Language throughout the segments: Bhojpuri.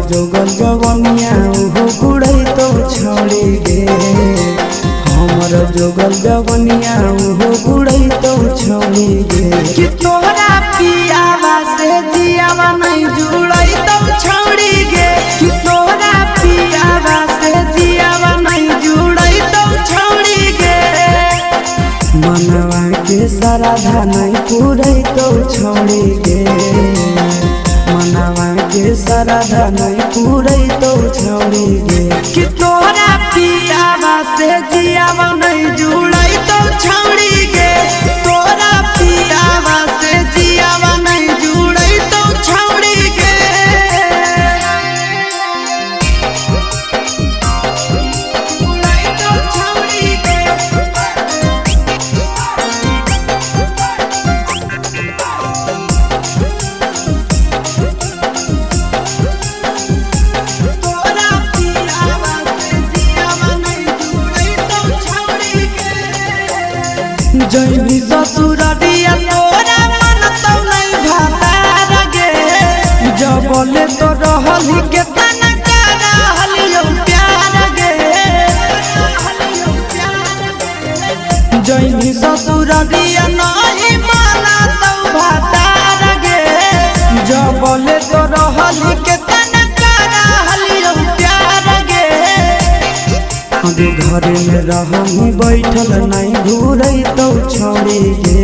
जोगल जवनिया उहो बुढ़ई तो छोड़ी गे। हमर जोगल जवनिया उहो बुढ़ई तो छोड़ी गे। कि तोहरा पियावा से जियावा नहीं जुड़ई तो छोड़ी गे। कि तोहरा पियावा से जियावा नहीं जुड़ई तो छोड़ी गे। मनवा के श्रद्धा नहीं पूरई तो छोड़ी गे। मनवा के श्रद्धा नहीं पूरई तो छोड़ी गे। कि तोहरा पियावा से जियावा नहीं जुड़ई तो छोड़ी गे। तोहरा पियावा से जियावा नहीं जुड़ई तो छोड़ी गे। जुड़ई तो छोड़ी गे। जैनी ससुररिया तोरा मन तो नहीं भातार गे। जबले तो रहली के तना रहलियो प्यार गे। जैनी ससुररिया नहीं माना तो भातार गे। जबले तो रहली के तना रहलियो प्यार गे। आगे घरे में रहनी बैठल नहीं घूरई तो छोड़ी गे।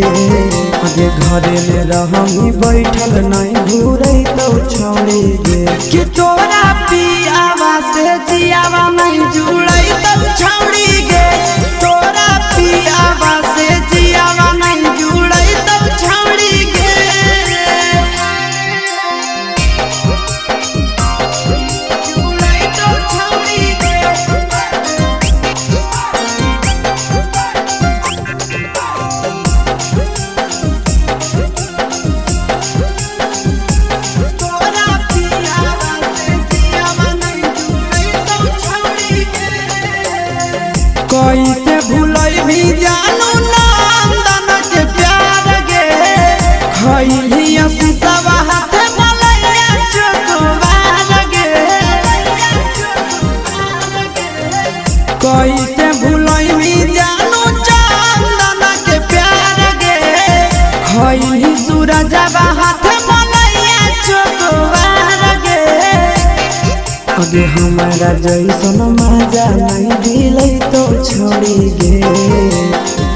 आगे घरे में रहनी बैठल नहीं घूरई तो छोड़ी गे। कि तोरा पियावा से जियावा नहीं जुड़ई तो छोड़ी गे। तोरा पियावा से जियावा नहीं जुड़ई तो छोड़ी गे। जुड़ई तो छोड़ी गे। कैसे भूलई भी जानू नंदन के प्यार गे। खैली असीसवा हाथ मलैया चोकवार गे। कैसे भूलई भी जानू चंदन के प्यार गे। खैली सूरजवा हाथ मलैया चोकवार गे। अगे हमारा जैसन मजा नहीं दिलई तो छोड़ी गे।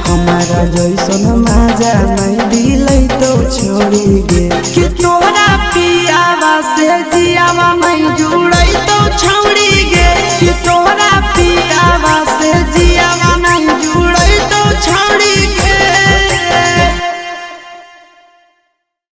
हमारा जैसन मजा नहीं दिलई तो छोड़ी गे। कि तोहरा पियावा से जियावा नहीं जुड़ई तो छोड़ी गे।